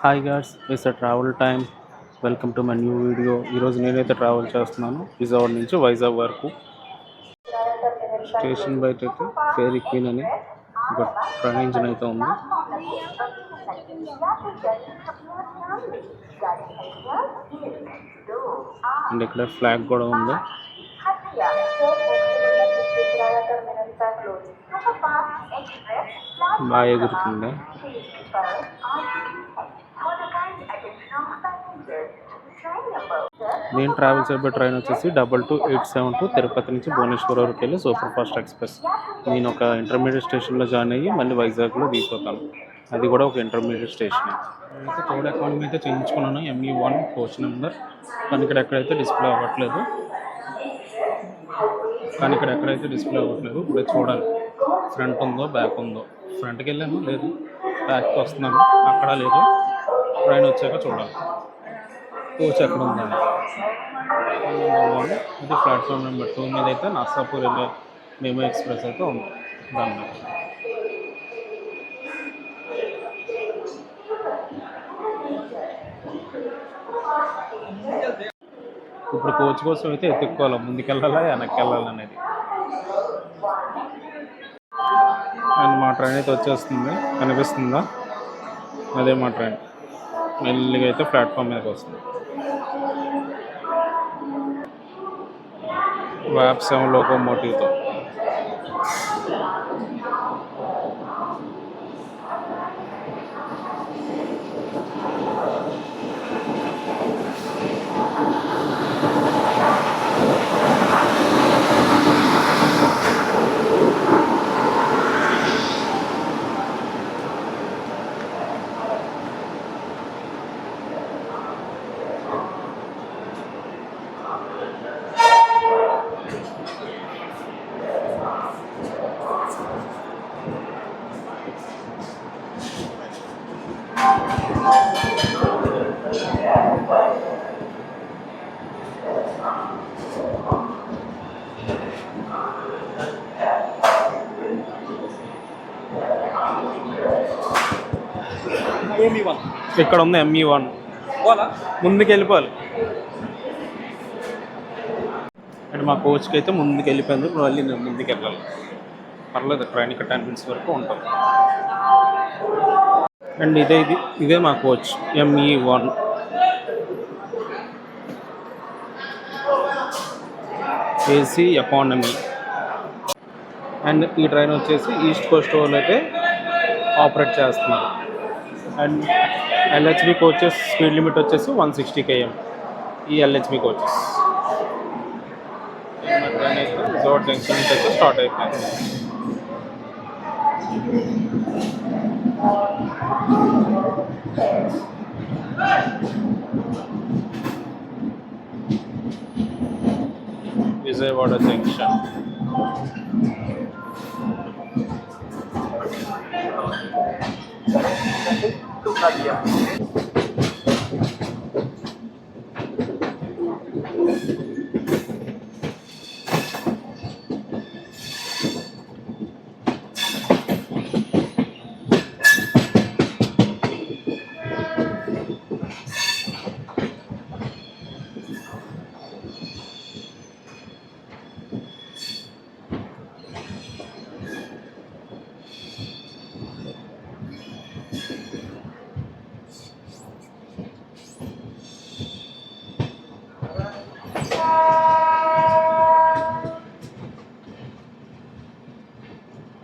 Hi guys, it's travel time. Welcome to my new video. ఈరోజు నేనైతే travel చేస్తున్నాను విజయవాడ నుంచి వైజాగ్ వరకు. స్టేషన్ బయట అయితే ఫేరీ క్వీన్ అని ఒక ట్రైన్ ఇంజిన్ అయితే ఉంది. అండ్ ఇక్కడ ఫ్లాగ్ కూడా ఉంది. బాగా ఎగురుతుంది. నేను ట్రావెల్ చేయబోయే ట్రైన్ వచ్చేసి 2287 తిరుపతి నుంచి భువనేశ్వర్ వరకు వెళ్ళి సూపర్ ఫాస్ట్ ఎక్స్ప్రెస్. నేను ఒక ఇంటర్మీడియట్ స్టేషన్లో జాయిన్ అయ్యి మళ్ళీ వైజాగ్లో దిగిపోతాను. అది కూడా ఒక ఇంటర్మీడియట్ స్టేషన్. అయితే థర్డ్ అకౌంట్ అయితే చేయించుకున్నాను, ME1 కోచ్ నెంబర్. కానీ ఇక్కడ ఎక్కడైతే డిస్ప్లే అవ్వట్లేదు. ఇప్పుడే చూడాలి ఫ్రంట్ ఉందో బ్యాక్ ఉందో. ఫ్రంట్కి వెళ్ళాను, లేదు. బ్యాక్కి వస్తున్నాను, అక్కడ లేదు. ట్రైన్ వచ్చాక చూడాలి కోచ్ ఎక్కడ ఉందండి. ఇది ప్లాట్ఫామ్ నెంబర్ 2 మీద అయితే నర్సాపూర్ వెళ్ళే మెమో ఎక్స్ప్రెస్ అయితే ఉంది. దాని మీద ఇప్పుడు కోచ్ కోసం అయితే ఎత్తుక్కోవాలి, ముందుకెళ్ళాలా వెనక్కి వెళ్ళాలి అనేది. అండ్ మా ట్రైన్ అయితే వచ్చేస్తుంది, కనిపిస్తుందా? అదే మా ట్రైన్ మెల్లిగా అయితే ప్లాట్ఫామ్ మీదకి వస్తుంది. వ్యాప్ 7 లోకోమోటివ్తో. ఇక్కడ ఉంది ME1. ముందుకు వెళ్ళిపోవాలి. అంటే మా కోచ్కి అయితే ముందుకు వెళ్ళిపోయింది. ఇప్పుడు మళ్ళీ నేను ముందుకు వెళ్ళాలి. పర్లేదు, ట్రైన్ ఇక్కడ 10 minutes వరకు ఉంటుంది. అండ్ ఇదే మా coach ME1. AC economy. And ఈ ట్రైన్ వచ్చేసి ఈస్ట్ కోస్ట్ వాళ్ళు అయితే ఆపరేట్ చేస్తున్నారు. And LHB coaches speed limit వచ్చేసి 160 km. ఈ LHB కోచెస్ ట్రైన్ అయితే విజయవాడ జంక్షన్ నుంచి అయితే స్టార్ట్ అయిపోయింది. Vijayawada junction.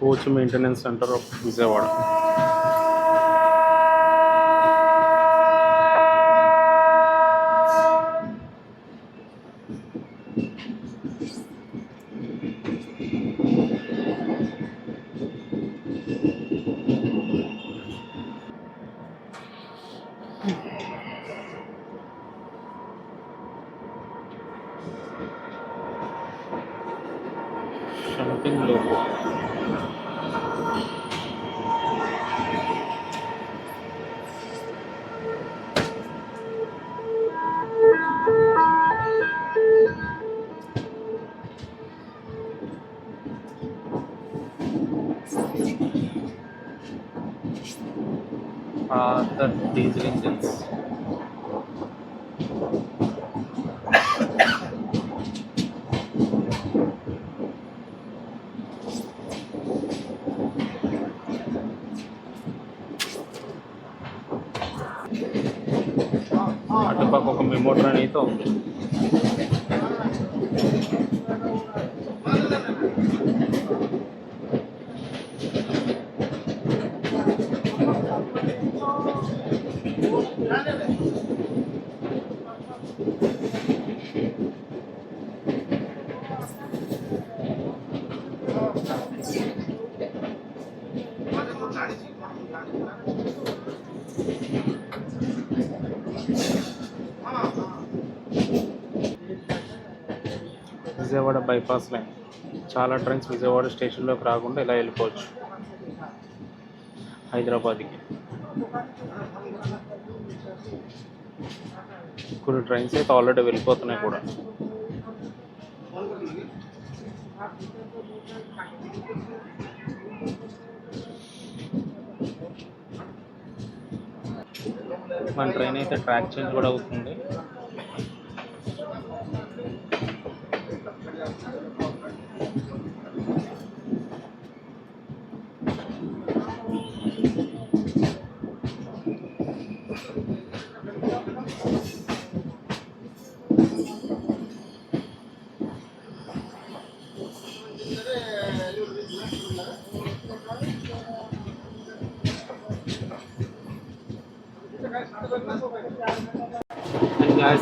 Coach maintenance centre of Vijayawada. Something logo. the diesel engines. అటుపక్క ఒక మెమో ట్రైన్ అయితే ఉంది. Vijayawada bypass line. చాలా ట్రైన్స్ విజయవాడ స్టేషన్లోకి రాకుండా ఇలా వెళ్ళిపోవచ్చు హైదరాబాద్కి. కొన్ని ట్రైన్స్ అయితే ఆల్రెడీ వెళ్ళిపోతున్నాయి కూడా. మన ట్రైన్ అయితే ట్రాక్ చేంజ్ కూడా అవుతుంది.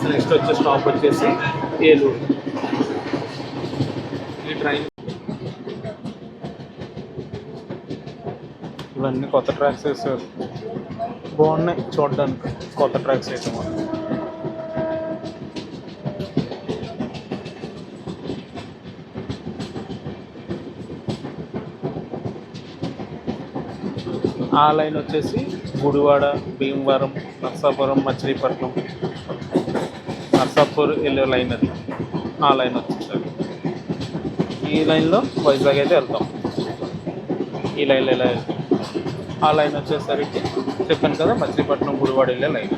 నెక్స్ట్ వచ్చే స్టాప్ వచ్చేసి ఏలూరు. ఈ ట్రైన్ ఇవన్నీ కొత్త ట్రాక్స్ వేసారు, బాగున్నాయి చూడడానికి. కొత్త ట్రాక్స్ అయితే ఆ లైన్ వచ్చేసి గుడివాడ, భీమవరం, నర్సాపురం, మచిలీపట్నం, నర్సాపూర్ వెళ్ళే లైన్ అది. ఆ లైన్ వచ్చేసరికి ఈ లైన్లో వైజాగ్ అయితే వెళ్తాం. ఈ లైన్లో ఎలా వెళ్తాం. ఆ లైన్ వచ్చేసరికి చెప్పాను కదా, మచిలీపట్నం, గుడివాడ వెళ్ళే లైన్.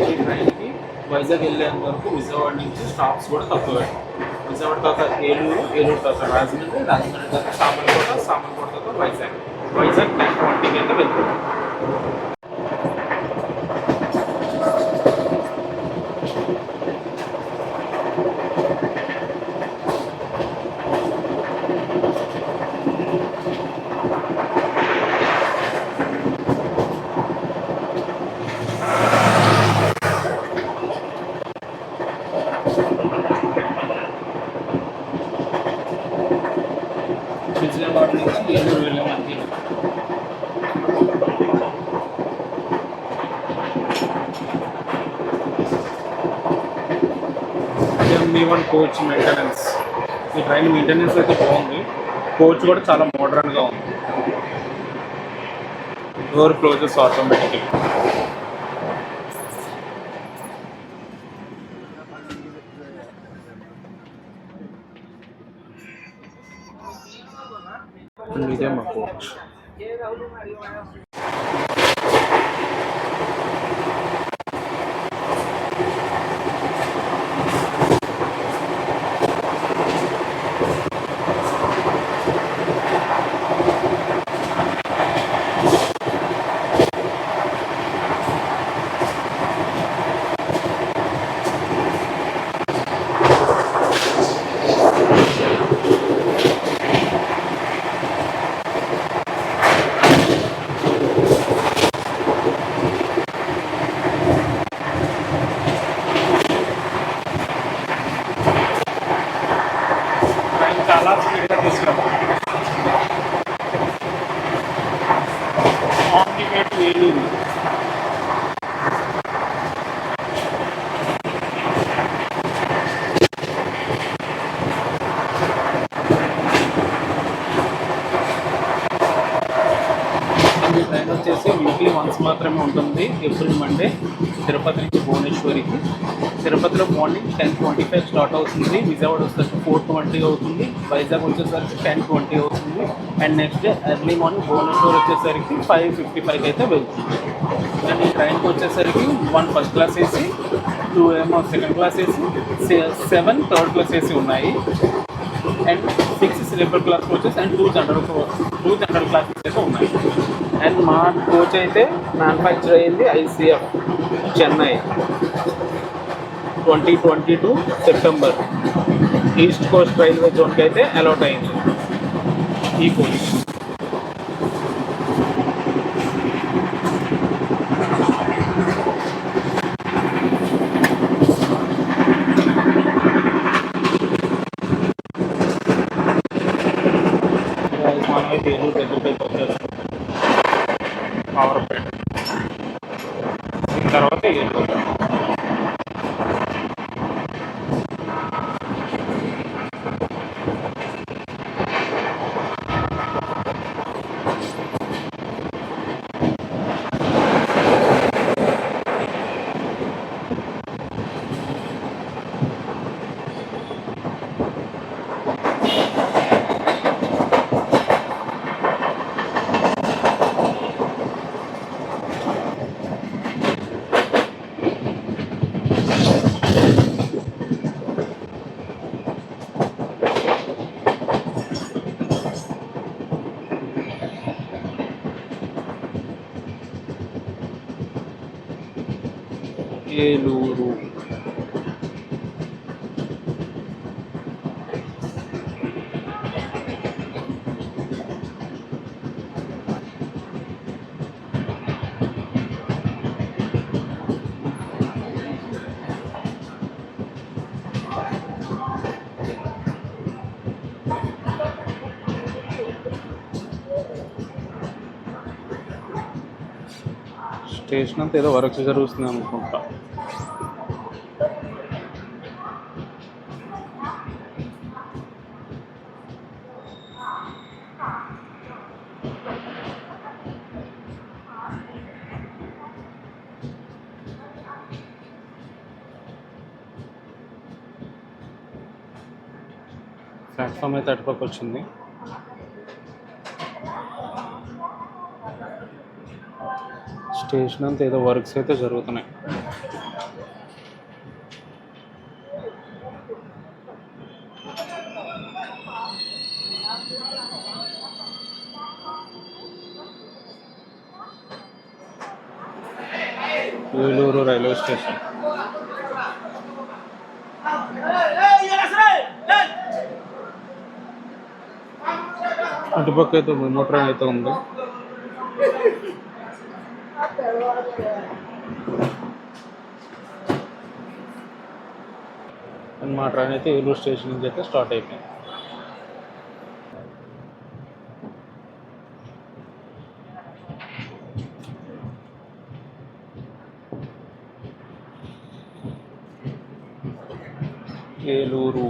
ఈ ట్రైన్కి వైజాగ్ వెళ్ళేంత వరకు విజయవాడ నుంచి స్టాప్స్ కూడా తక్కువ. విజయవాడ తర్వాత ఏలూరు, ఏలూరు తర్వాత రాజమండ్రి, రాజమండ్రి తర్వాత సామర్లకోట, సామర్లకోట తర్వాత వైజాగ్. వైజాగ్ 9:20 అయితే వెళ్తుంది. విజయవాడ నుంచి ఏలూరు వెళ్ళే మధ్యలో MV1 కోచ్ మెయింటెనెన్స్. ఈ ట్రైన్ మెయింటెనెన్స్ అయితే బాగుంది. కోచ్ కూడా చాలా మోడర్న్గా ఉంది. Door closes automatically. ఇదే మా కోచ్. చాలా స్పీడ్గా తీసుకున్నాం. On the way to Eluru. ఈ ట్రైన్ వచ్చేసి వీక్లీ వన్స్ మాత్రమే ఉంటుంది. ఎవ్రీ మండే తిరుపతి నుంచి భువనేశ్వరికి. తిరుపతిలో మార్నింగ్ 10:25 స్టార్ట్ అవుతుంది, విజయవాడ వచ్చేసరికి 4:20 అవుతుంది, వైజాగ్ వచ్చేసరికి 10:20 అవుతుంది, and next day early morning Bhubaneswar వచ్చేసరికి 5:55 అయితే వెళ్తుంది. అండ్ ఈ ట్రైన్కి వచ్చేసరికి 1 ఫస్ట్ క్లాస్ ఏసీ, 2 ఏమో second class AC, 7 third class AC ఉన్నాయి, and 6 sleeper class coaches and 2 general classes అయితే ఉన్నాయి. అండ్ మా కోచ్ అయితే మ్యానుఫ్యాక్చర్ అయ్యింది ICF Chennai 2022 September. East coast railway జోన్కి అయితే అలాట్ అయింది ఈ కోచ్. మనమైతే ఏలూరు దగ్గరికి వచ్చేస్తాం, పవర్పేట దీని తర్వాత ఏలూరు. ఏలూరు స్టేషన్ అంతా ఏదో వర్క్ జరుగుతుంది అనుకుంటా. ప్లాట్ఫామ్ అయితే అటుపక్క వచ్చింది. స్టేషన్ అంతా ఏదో వర్క్స్ అయితే జరుగుతున్నాయి. Eluru railway station. అటుపక్క అయితే మెమో ట్రైన్ అయితే ఉంది. అండ్ మా ట్రైన్ అయితే ఏలూరు స్టేషన్ నుంచి అయితే స్టార్ట్ అయిపోయింది. ఏలూరు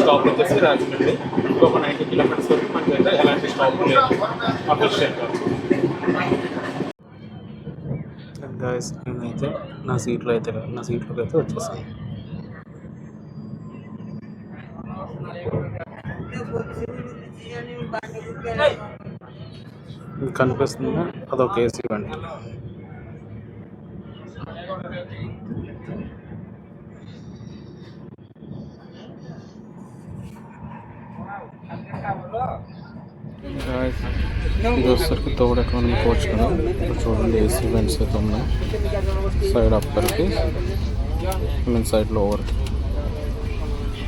స్టాప్ వచ్చేసి రాజమండ్రి. ఇంకొక 90 కిలోమీటర్స్ వరకు మనకి అయితే ఎలాంటి స్టాప్ లేదు అఫీషియల్గా. గాయస్ నేనైతే నా సీట్లోకి అయితే వచ్చేసాను. కనిపిస్తుందా? అదొక ఏసీ వెంట. ఇది వచ్చేసరికి థర్డ్ ఎకానమీ కోచ్ కదా. ఇక్కడ చూడండి ఏసీ వెంట్స్ అయితే ఉన్నాయి. సైడ్ అప్పర్కి మీన్ సైడ్ లోవర్కి,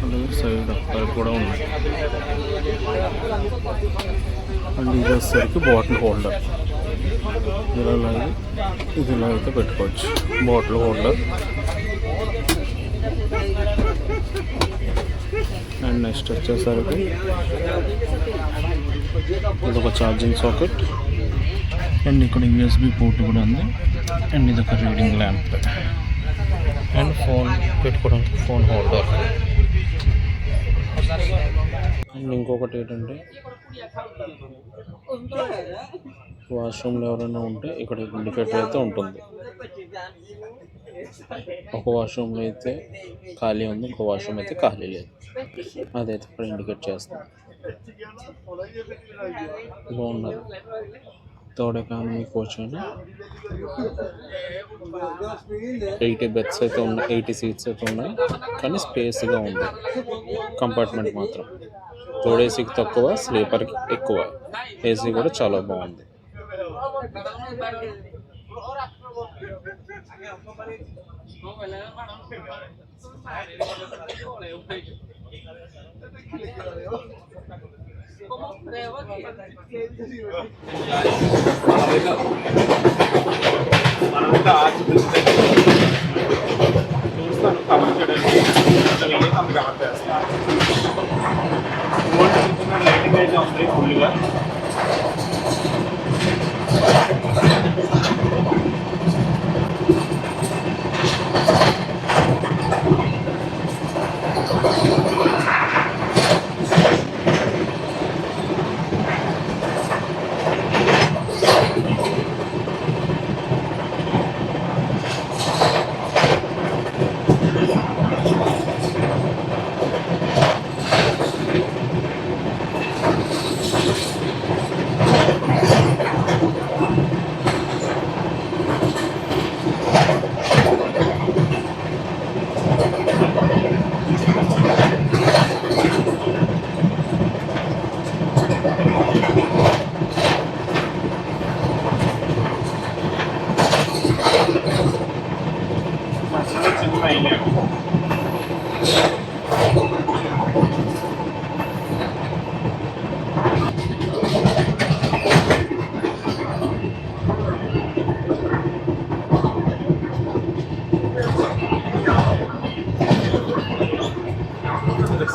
అలాగే సైడ్ అప్పర్ కూడా ఉన్నాయి. అండ్ ఇది వచ్చేసరికి బాటిల్ హోల్డర్. ఇది ఇలా అయితే పెట్టుకోవచ్చు, బాటిల్ హోల్డర్. అండ్ నెక్స్ట్ వచ్చేసరికి ఇది ఒక ఛార్జింగ్ సాకెట్. అండ్ ఇక్కడ యూఎస్బి పోర్ట్ కూడా ఉంది. అండ్ ఇది ఒక రీడింగ్ ల్యాంప్. అండ్ ఫోన్ పెట్టుకోవడానికి ఫోన్ హోల్డర్. అండ్ ఇంకొకటి ఏంటంటే వాష్రూమ్లో ఎవరైనా ఉంటే ఇక్కడ ఇండికేటర్ అయితే ఉంటుంది. ఒక వాష్రూమ్లో అయితే ఖాళీ ఉంది, ఇంకో వాష్రూమ్ అయితే ఖాళీ లేదు. అదైతే ఇక్కడ ఇండికేట్ చేస్తాం. బాగున్నది. థర్డ్ ఎకానమీ కోచ్ అని 80 బెడ్స్ అయితే ఉన్నాయి, 80 సీట్స్ అయితే ఉన్నాయి. కానీ స్పేస్గా ఉంది. కంపార్ట్మెంట్ మాత్రం థర్డ్ ఏసీకి తక్కువ, స్లీపర్కి ఎక్కువ. ఏసీ కూడా చాలా బాగుంది.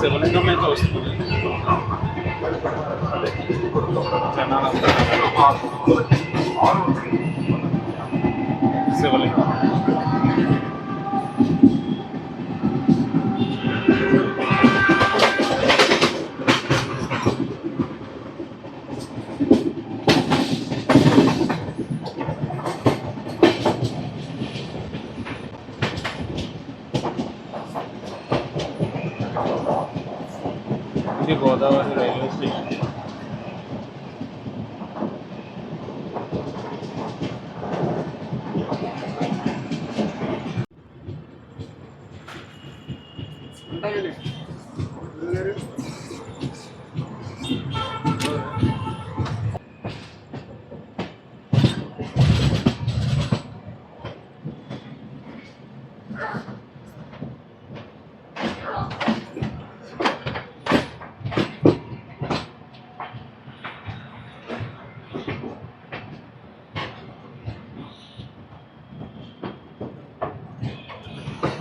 శివలింగం అయితే వస్తుంది. శివలింగం ఇది గోదావరి రైల్వే స్టేషన్.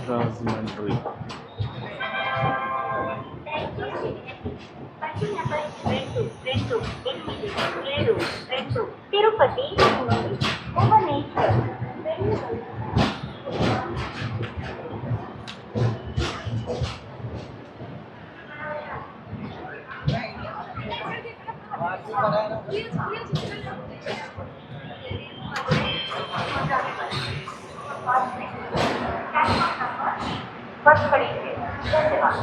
రాజమండ్రి. తిరుపతి, భువనేశ్వర్. बस खड़ी है। धन्यवाद।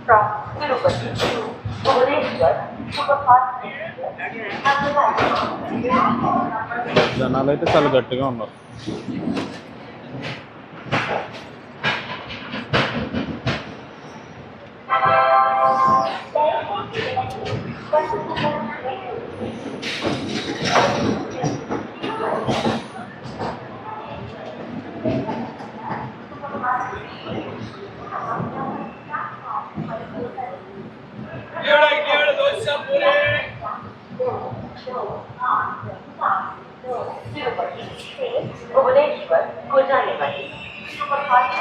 From Tirupati to Bhubaneswar, superfast జనాలు అయితే చాలా గట్టిగా ఉన్నారు. Tirupati से भुवनेश्वर को जाने वाली सुपरफास्ट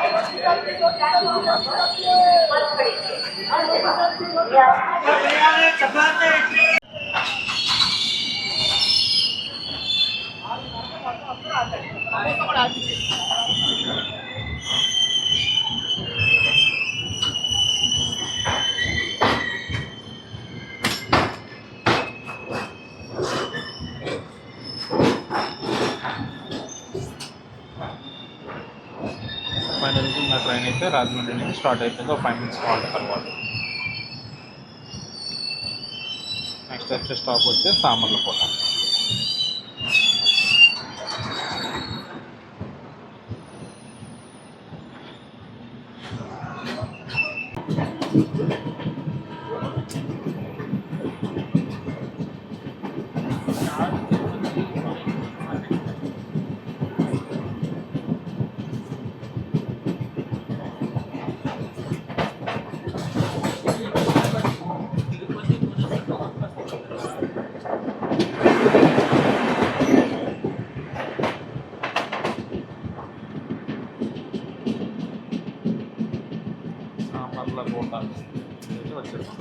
ఫైనల్గా నా ట్రైన్ అయితే రాజమండ్రి నుంచి స్టార్ట్ అయిపోయింది. ఒక 5 minutes హాల్ట్ తర్వాత నెక్స్ట్ వచ్చే స్టాప్ వచ్చే సామర్లకోట. సామర్లకోట అయితే వచ్చేసాం.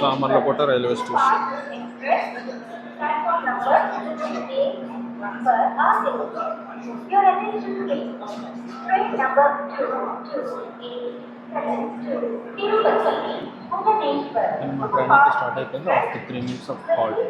Samarlakota railway station. Your attention please. Train number 22872 Tirupati, Bhubaneswar. మా ట్రైన్ అయితే స్టార్ట్ అయిపోయింది. After 3 minutes of halt.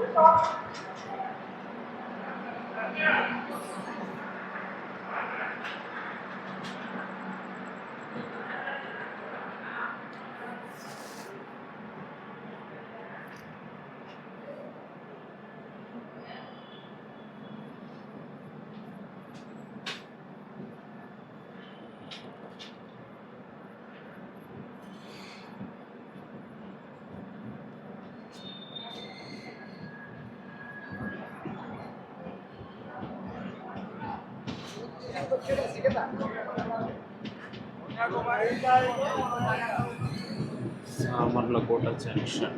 Samarlakota junction.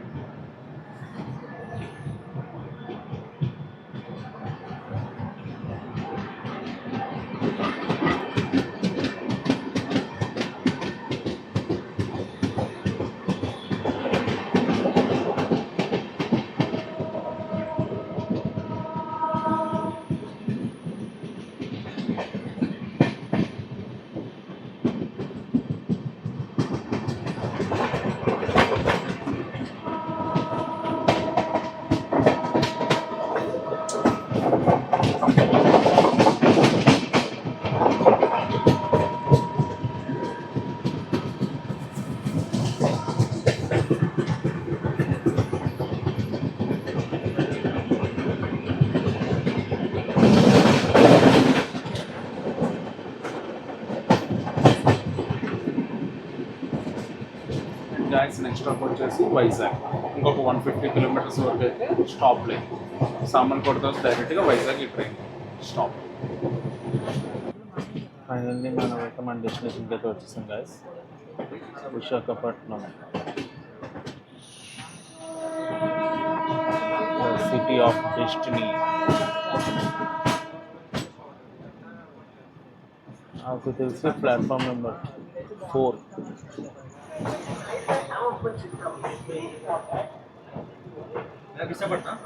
Guys next stop వచ్చేసి వైజాగ్. ఇంకొక 150 కిలోమీటర్స్ వరకు అయితే స్టాప్ లేదు. సామర్లకోటతో డైరెక్ట్గా వైజాగ్ ఈ ట్రైన్ స్టాప్. ఫైనల్లీ మనం అయితే మన డెస్టినేషన్కి అయితే వచ్చేసాం guys. Visakhapatnam, city of destiny. నాకు తెలిసి platform number 4. Visakhapatnam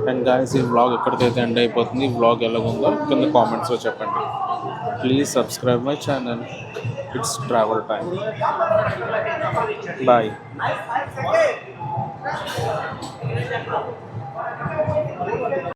and guys ఈ వ్లాగ్ ఎక్కడికైతే ఎండ్ అయిపోతుంది. ఈ వ్లాగ్ ఎలాగుందో కింద కామెంట్స్లో చెప్పండి. Please subscribe my channel. It's travel time. Bye.